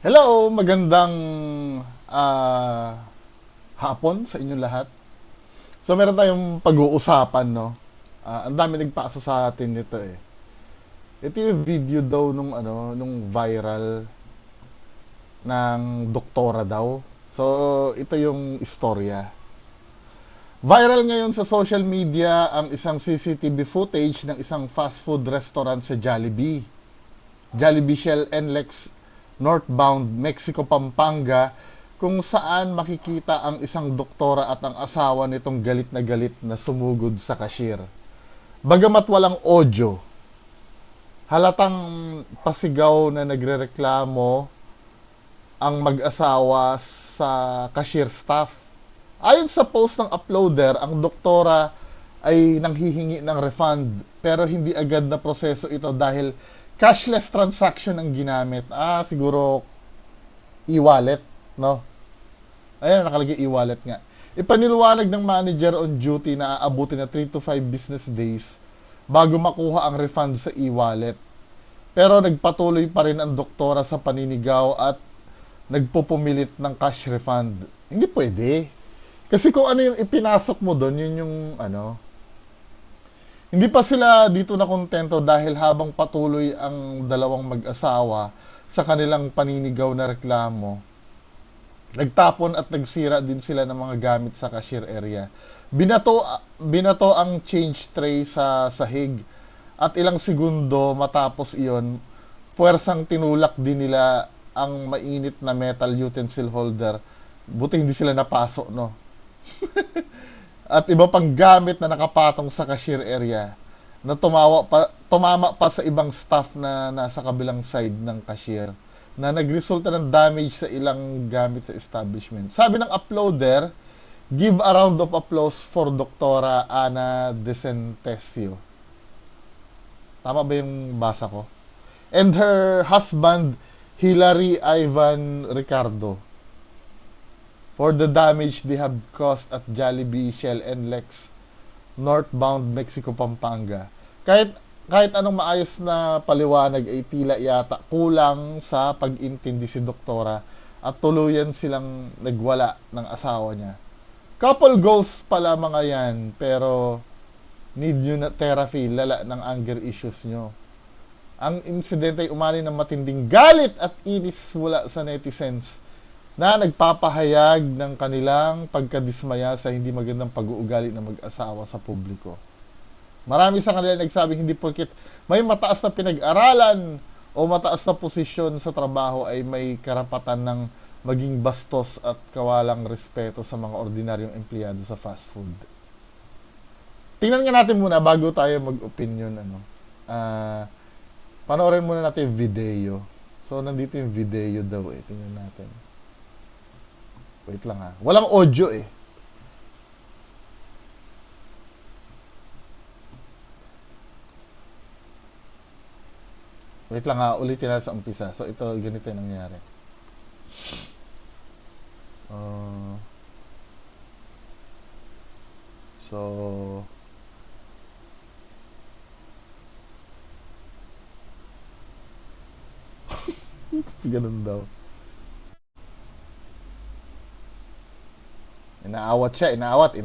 Hello, magandang ah, hapon sa inyong lahat. So meron tayong pag-uusapan, no? Ang dami nagpasa sa atin nito eh. Ito yung video daw nung viral ng doktora daw. So ito yung istorya. Viral ngayon sa social media ang isang CCTV footage ng isang fast food restaurant sa Jollibee. Jollibee Shell NLEX northbound Mexico Pampanga kung saan makikita ang isang doktora at ang asawa nitong galit na sumugod sa cashier. Bagamat walang audio, halatang pasigaw na nagrereklamo ang mag-asawa sa cashier staff. Ayon sa post ng uploader, ang doktora ay nanghihingi ng refund pero hindi agad na proseso ito dahil cashless transaction ang ginamit. Siguro e-wallet, no? Ayan, nakalagay e-wallet nga. Ipaniluwanag ng manager on duty na aabutin na 3 to 5 business days bago makuha ang refund sa e-wallet. Pero nagpatuloy pa rin ang doktora sa paninigaw at nagpupumilit ng cash refund. Hindi pwede. Kasi kung ano yung ipinasok mo doon, yun yung hindi pa sila dito na kontento dahil habang patuloy ang dalawang mag-asawa sa kanilang paninigaw na reklamo, nagtapon at nagsira din sila ng mga gamit sa cashier area. Binato ang change tray sa sahig at ilang segundo matapos iyon, puwersang tinulak din nila ang mainit na metal utensil holder. Buti hindi sila napasok, no? At iba pang gamit na nakapatong sa cashier area na tumama pa sa ibang staff na nasa kabilang side ng cashier na nagresulta ng damage sa ilang gamit sa establishment. Sabi ng uploader, give a round of applause for Doktora Ana Decentesio. Tama ba yung basa ko? And her husband, Hilary Ivan Ricardo, for the damage they have caused at Jollibee, Shell, and Lex northbound Mexico, Pampanga. Kahit anong maayos na paliwanag ay tila yata kulang sa pag-intindi si doktora at tuluyan silang nagwala ng asawa niya. Couple goals pala mga yan, pero need nyo na therapy, lala ng anger issues nyo. Ang insidente ay umani ng matinding galit at inis mula sa netizens na nagpapahayag ng kanilang pagkadismaya sa hindi magandang pag-uugali ng mag-asawa sa publiko. Marami sa kanila nagsabing hindi porket may mataas na pinag-aralan o mataas na posisyon sa trabaho ay may karapatan ng maging bastos at kawalang respeto sa mga ordinaryong empleyado sa fast food. Tingnan nga natin muna bago tayo mag-opinion. Panoorin muna natin yung video. So, nandito yung video daw eh. Tingnan natin. Wait lang ha. Walang audio eh. Wait lang ha. Ulitin na sa umpisa. So, ito, ganito yung nangyari. So, ganun daw. Inaawat siya. Inaawat.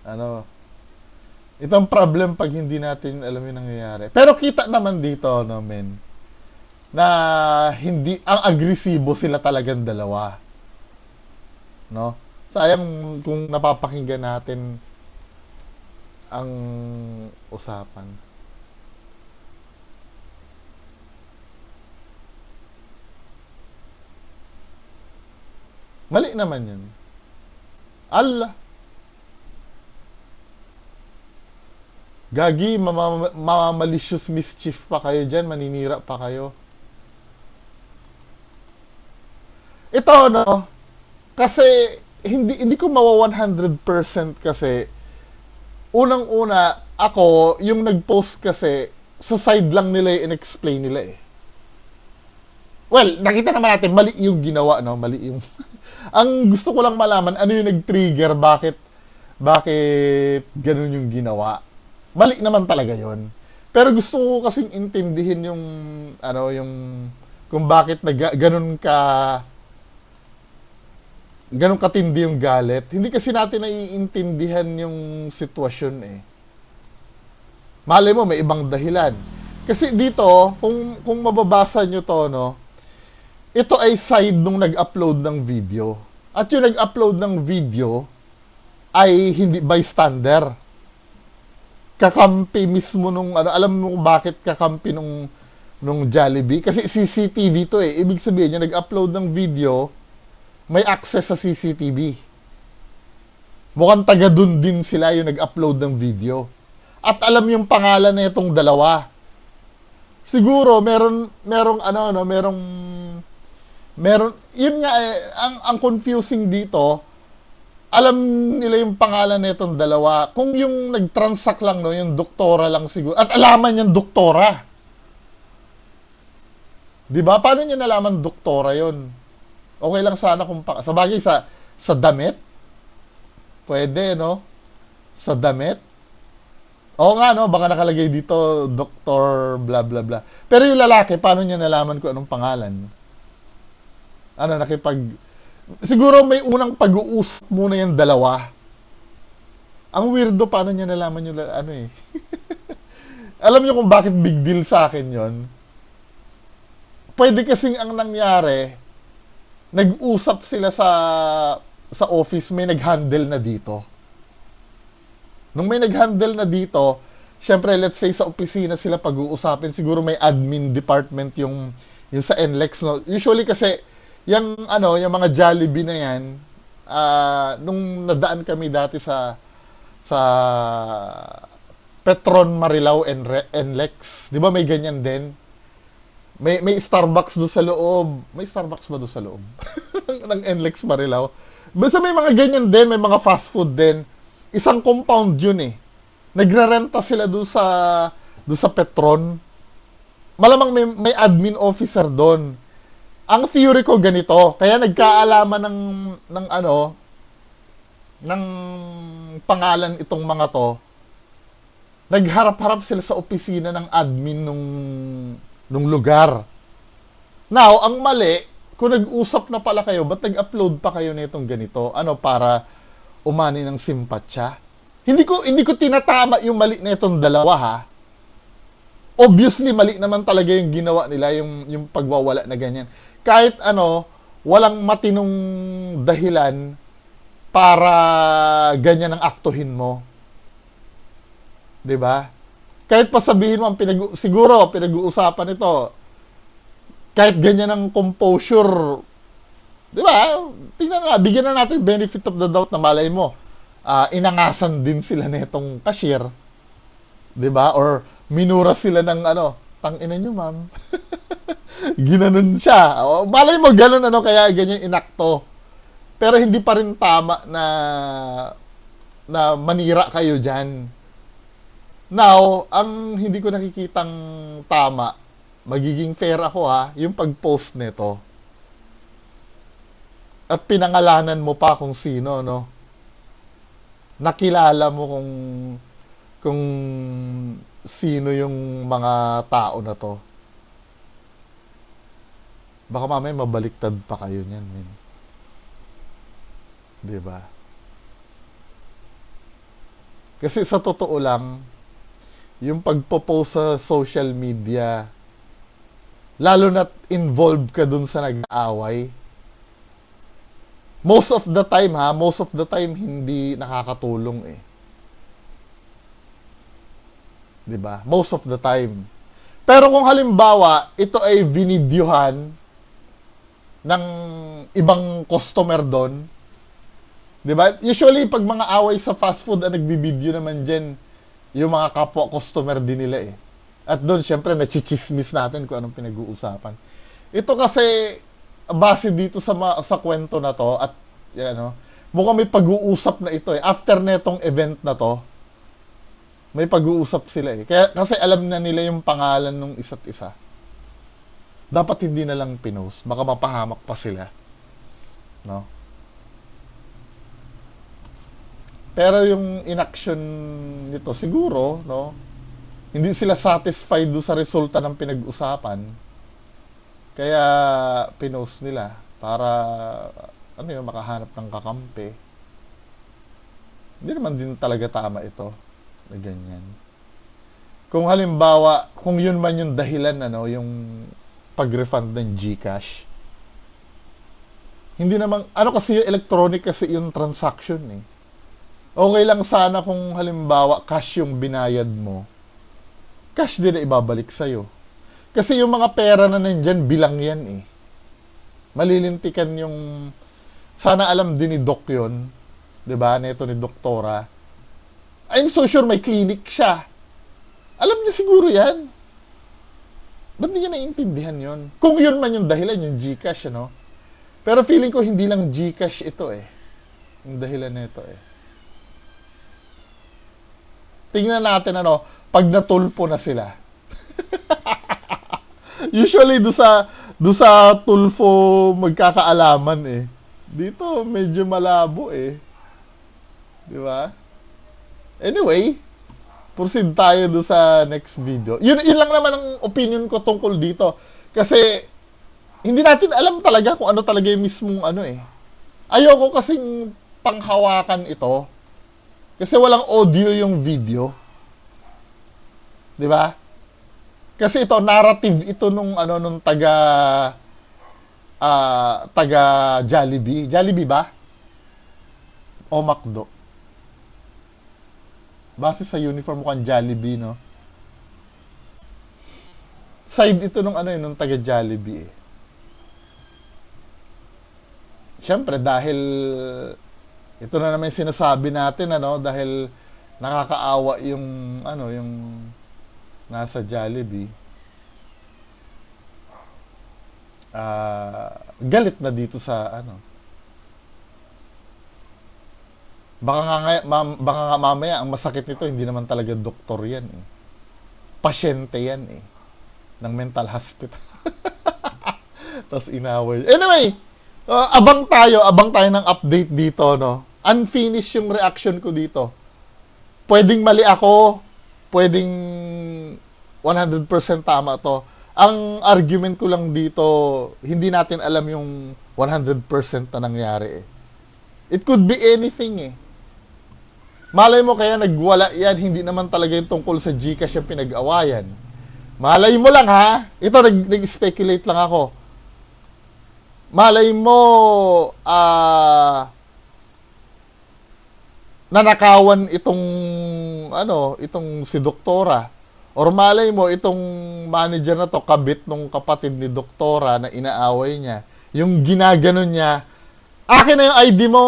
Ano, itong problem pag hindi natin alam yung nangyayari. Pero kita naman dito, no, men, na hindi, ang agresibo sila talagang dalawa. No? Sayang kung napapakinggan natin ang usapan. Mali naman yun. Allah, gagi, malicious mischief pa kayo dyan, maninira pa kayo. Ito, no, kasi hindi ko mawa 100% kasi unang-una ako yung nag-post kasi sa side lang nila yung in-explain nila eh. Well, nakita naman natin mali yung ginawa, no? Mali yung ang gusto ko lang malaman ano yung nag-trigger, bakit ganun yung ginawa. Mali naman talaga yon. Pero gusto ko kasing intindihin yung, yung, kung bakit ganun ganun katindi yung galit. Hindi kasi natin naiintindihan yung sitwasyon eh. Malay mo, may ibang dahilan. Kasi dito, kung mababasa nyo to, no, ito ay side nung nag-upload ng video. At yung nag-upload ng video ay hindi bystander. Kakampi mismo nung, alam mo kung bakit kakampi nung Jollibee? Kasi CCTV to eh. Ibig sabihin, yung nag-upload ng video, may access sa CCTV. Mukhang taga dun din sila yung nag-upload ng video. At alam yung pangalan na itong dalawa. Siguro meron yun nga eh, ang confusing dito, alam nila yung pangalan na itong dalawa. Kung yung nag-transact lang, no, yung doktora lang siguro. At alaman yung doktora. 'Di ba? Paano niya nalaman doktora yon? Okay lang sana kung sa bagay sa damit. Pwede, no? Sa damit. Oo nga, no? Baka nakalagay dito, Doktor bla bla bla. Pero yung lalaki, paano niya nalaman kung anong pangalan? Siguro may unang pag-uusap muna yung dalawa. Ang weirdo, paano niya nalaman yung, eh. Alam niyo kung bakit big deal sa akin yon? Pwede kasing ang nangyari, nag-usap sila sa office, may nag-handle na dito. Nung may nag-handle na dito, syempre, let's say sa opisina sila pag-uusapin, siguro may admin department yung sa NLEX, no? Usually kasi, yung mga Jollibee na yan, nung nadaan kami dati sa Petron Marilao NLEX, di ba may ganyan din? May Starbucks do sa loob. May Starbucks ba do sa loob? ng NLEX Marilao. Basta may mga ganyan din, may mga fast food din. Isang compound yun eh. Nagrerenta sila do sa Petron. Malamang may admin officer doon. Ang theory ko ganito, kaya nagkaalaman ng pangalan itong mga to. Nagharap-harap sila sa opisina ng admin nung lugar. Now, ang mali, kung nag-usap na pala kayo, ba't nag-upload pa kayo nitong ganito? Para umani ng simpatya? Hindi ko tinatama yung mali na itong dalawa, ha? Obviously, mali naman talaga yung ginawa nila, yung pagwawala na ganyan. Kahit walang matinong dahilan para ganyan ang aktuhin mo. 'Di ba? Kahit pa sabihin mo siguro pinag-uusapan ito. Kahit ganyan ang composure, 'di ba? Tingnan na, bigyan na natin benefit of the doubt na malay mo. Inangasan din sila nitong cashier. 'Di ba? Or minura sila ng tangina nyo, ma'am. Ginanon siya. Malay mo, ganun kaya ganyan inakto. Pero hindi pa rin tama na manira kayo dyan. Now, ang hindi ko nakikitang tama, magiging fair ako yung pag-post nito. At pinangalanan mo pa kung sino, no? Nakilala mo kung sino yung mga tao na to. Baka mamaya mabaliktad pa kayo niyan, men. 'Di ba? Kasi sa totoo lang, yung pagpo-post sa social media, lalo na involved ka dun sa nag-aaway, most of the time hindi nakakatulong eh. 'Di ba? Most of the time. Pero kung halimbawa, ito ay vinidyohan ng ibang customer doon, 'di ba? Usually pag mga away sa fast food, nagbibideo naman diyan yung mga kapwa customer din nila eh. At doon syempre nachichismis natin kung anong pinag-uusapan. Ito kasi base dito sa kwento na to at mukhang may pag-uusap na ito eh. After netong event na to, may pag-uusap sila eh. Kasi alam na nila yung pangalan ng isa't isa. Dapat hindi na lang pinost. Baka mapahamak pa sila. No? Pero yung inaction nito siguro, no, hindi sila satisfied do sa resulta ng pinag-usapan. Kaya pinost nila para ano yun, makahanap ng kakampi. Hindi naman din talaga tama ito na ganyan. Kung halimbawa, kung yun man yung dahilan, ano, yung pag-refund ng GCash, hindi naman, ano kasi yung electronic kasi yung transaction eh. Okay lang sana kung halimbawa cash yung binayad mo, cash din na ibabalik sa'yo. Kasi yung mga pera na nandyan, bilang yan eh. Malilintikan yung, sana alam din ni Doc yun, diba, neto ni Doktora. I'm so sure may clinic siya. Alam niya siguro yan. Ba't hindi niya naiintindihan yun? Kung yun man yung dahilan, yung GCash, ano? Pero feeling ko hindi lang GCash ito eh. Yung dahilan nito eh. Tingnan natin ano, pag natulpo na sila. Usually do sa tulfo magkakaalaman eh. Dito medyo malabo eh. Di ba? Anyway, proceed tayo do sa next video. Yun lang naman ang opinion ko tungkol dito. Kasi hindi natin alam talaga kung ano talaga yung mismong ano eh. Ayoko kasing panghawakan ito. Kasi walang audio yung video. 'Di ba? Kasi ito narrative ito nung ano nung taga Jollibee. Jollibee ba? O McDo. Base sa uniform mukhang Jollibee, no? Side ito nung ano nung taga Jollibee eh. Siyempre dahil ito na naman yung sinasabi natin ano dahil nakakaawa yung ano yung nasa Jollibee. Galit na dito sa ano. Baka nga mamaya ang masakit nito hindi naman talaga doktor yan eh. Pasyente yan eh ng mental hospital. Tapos inaway. Anyway, abang tayo ng update dito, no? Unfinished yung reaction ko dito. Pwedeng mali ako, pwedeng 100% tama to. Ang argument ko lang dito, hindi natin alam yung 100% na nangyari eh. It could be anything eh. Malay mo kaya nagwala yan, hindi naman talaga yung tungkol sa GCash yung pinag-awayan. Malay mo lang ha, ito nag-speculate lang ako. Malay mo, nanakawan itong itong si Doktora. Or malay mo itong manager na to kabit nung kapatid ni Doktora na inaaway niya. Yung ginaganon niya, akin na yung ID mo.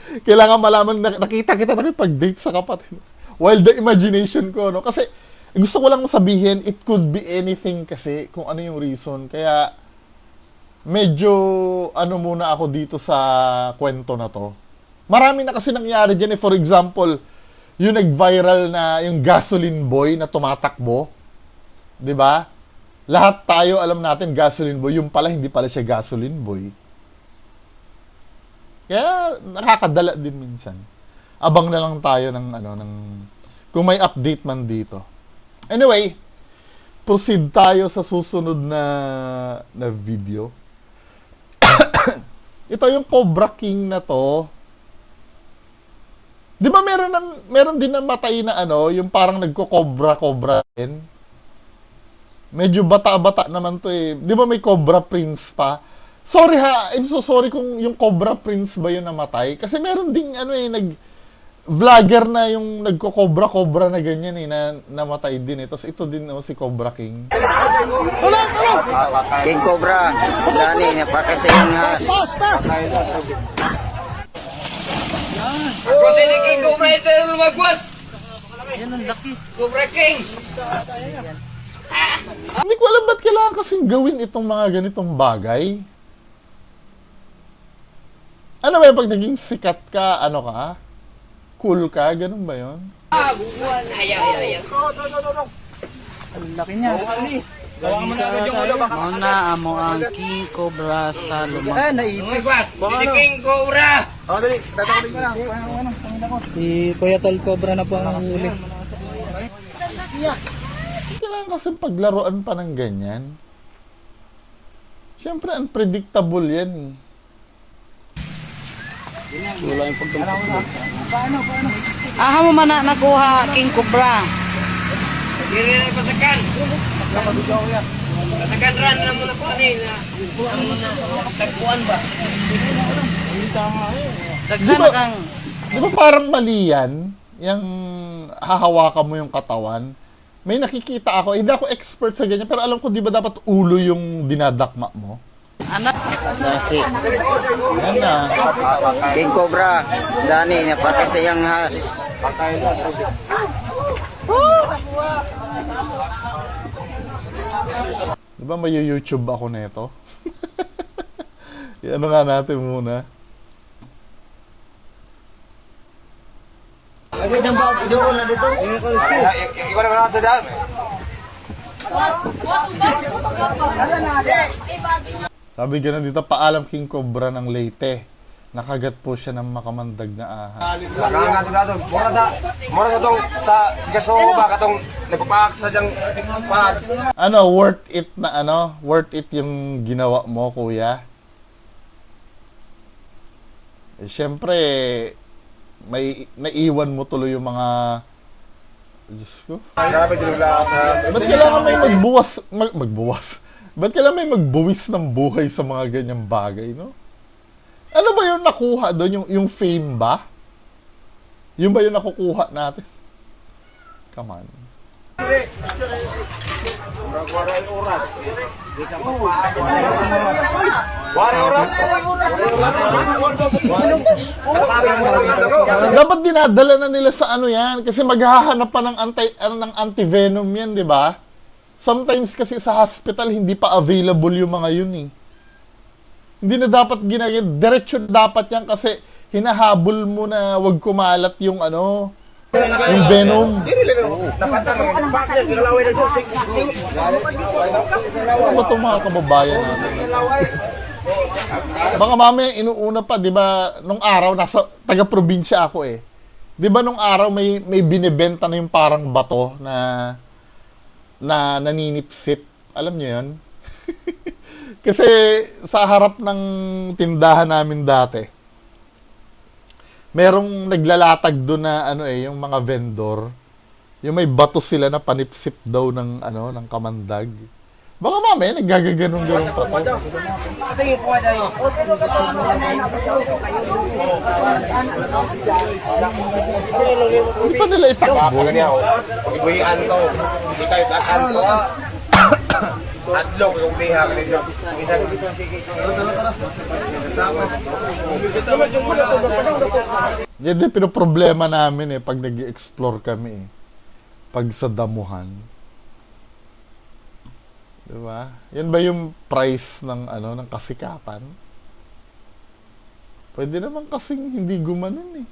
Kailangan malaman nakita kita nakipag-date sa kapatid. While the imagination ko, no? Kasi gusto ko lang sabihin, it could be anything kasi kung ano yung reason. Kaya medyo ano muna ako dito sa kwento na to. Marami na kasi nangyari dyan eh. For example, yung nag-viral na yung gasoline boy na tumatakbo. 'Di ba? Lahat tayo alam natin gasoline boy. Yung pala, hindi pala siya gasoline boy. Kaya nakakadala din minsan. Abang na lang tayo ng kung may update man dito. Anyway, proceed tayo sa susunod na video. Ito yung Cobra King na to. Di ba meron din na matay na yung parang nagko-cobra din? Medyo bata-bata naman to eh. Di ba may Cobra Prince pa? Sorry ha, I'm so sorry kung yung Cobra Prince ba yun namatay. Kasi meron ding vlogger na yung nagko-cobra na ganyan eh, na namatay din eh. Tapos ito din si Cobra King. King Cobra, dani napakasayang has. Ako din King Cobra ito yung lumagwas. Yan ang laki. Cobra King. Hindi ko alam ba't kailangan kasing gawin itong mga ganitong bagay. Ano ba yung pag naging sikat ka, cool ka, ganun ba yun? Ayaw. Ang laki niya. Mauna amo ang King Cobra sa lumang. Magwas. Hindi King Cobra. Si Kuya Tol Cobra na po ang huli. Kailangan kasi paglaruan pa ng ganyan. Siyempre, unpredictable yan eh. Aha mo man na nakuha King Cobra. Dili na pasakan. Pasakan ran na muna po na. Ang tagpuan ba? Daghan na kang Di ba parang mali yan? Yung hahawakan mo yung katawan. May nakikita ako, hindi ako expert sa ganyan, pero alam ko di ba dapat ulo yung dinadakma mo? anak. Dasi. Yan na. King Cobra. Dani, napakay sa iyang has. Di ba may YouTube ako nito? Ano nga natin muna. Ikaw na sa daan. Sabi ganun dito, paalam King Cobra ng Leyte. Nakagat po siya ng makamandag na ahas. Mura sa tong sa gaso ba katong nagpapak sa diyang pag. Ano, worth it na ano? Worth it yung ginawa mo, kuya? Eh, syempre, may naiwan mo tuloy yung mga... Diyos ko. Ba't kailangan may magbuwas? Ba't kailangan may magbuwis ng buhay sa mga ganyang bagay, no? Ano ba yung nakuha doon? Yung fame ba? Yung ba yung nakukuha natin? Come on. Dapat dinadala na nila sa ano yan kasi maghahanap pa ng anti-venom yan, di ba? Sometimes kasi sa hospital hindi pa available yung mga yun eh. Hindi na dapat ginagawa. Diretso dapat yan kasi hinahabol mo na wag kumalat yung ano, yung venom. Ano ba itong mga kababayan natin? Baka mamaya inuuna pa, di ba, nung araw, nasa taga-probinsya ako eh. Di ba nung araw may binibenta na yung parang bato na naninipsip. Alam niyo yun? Kasi sa harap ng tindahan namin dati, merong naglalatag doon na ano eh, yung mga vendor, yung may bato sila na panipsip daw ng ano, ng kamandag. Baka mamaya naggagaganong-ganong pa to. Hindi pa nila itakbo. Ibuhian to. Hindi kayo takan to. Adlong yung liha nito. Yan din pinoproblema namin eh pag nag-explore kami eh. Pag sa damuhan. Diba? Yan ba yung price ng ano ng kasikatan? Pwede naman kasing hindi gumanon eh.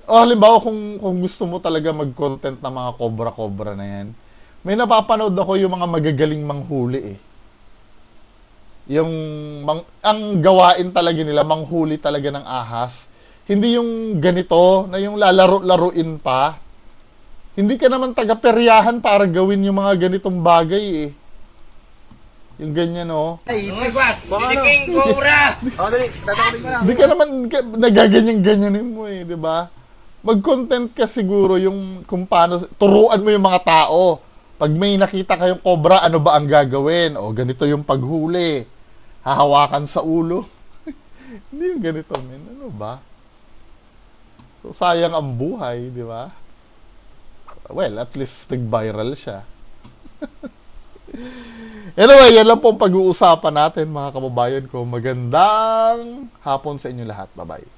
O halimbawa kung gusto mo talaga mag-content ng mga cobra-cobra na yan, may napapanood ako yung mga magagaling manghuli eh. Yung ang gawain talaga nila, manghuli talaga ng ahas. Hindi yung ganito na yung lalaro-laruin pa. Hindi ka naman taga-peryahan para gawin yung mga ganitong bagay eh. Yung ganyan, oh. Magwas. Hindi King Cobra. Hindi ka naman nagaganyan-ganyanin mo eh, di ba? Mag-content ka siguro yung kung paano, turuan mo yung mga tao. Pag may nakita kayong cobra, ano ba ang gagawin? O, ganito yung paghuli. Hahawakan sa ulo. Hindi yung ganito, men. Ano ba? So, sayang ang buhay, di ba? Well, at least nag-viral siya. Anyway, yan lang po ang pag-uusapan natin mga kababayan ko. Magandang hapon sa inyo lahat. Bye-bye.